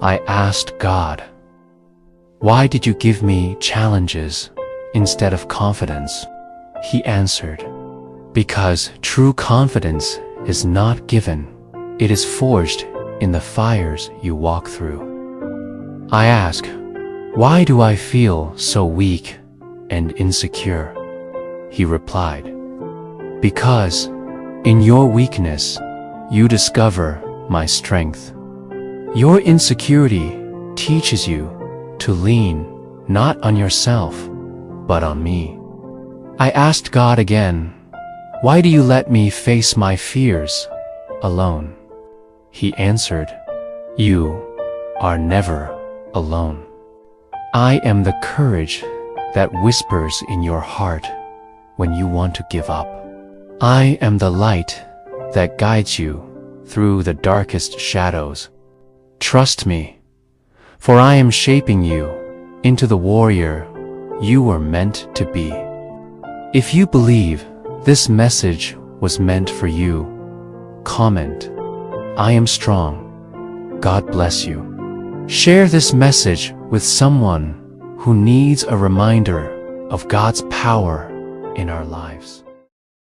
I asked God, "Why did you give me challenges instead of confidence?" He answered, "Because true confidence is not given, it is forged in the fires you walk through." I asked, "Why do I feel so weak and insecure?" He replied, "Because in your weakness you discover my strength. Your insecurity teaches you to lean not on yourself, but on me." I asked God again, "Why do you let me face my fears alone?" He answered, "You are never alone. I am the courage that whispers in your heart when you want to give up. I am the light that guides you through the darkest shadows. Trust me, for I am shaping you into the warrior you were meant to be." If you believe this message was meant for you, comment, "I am strong. God bless you." Share this message with someone who needs a reminder of God's power in our lives.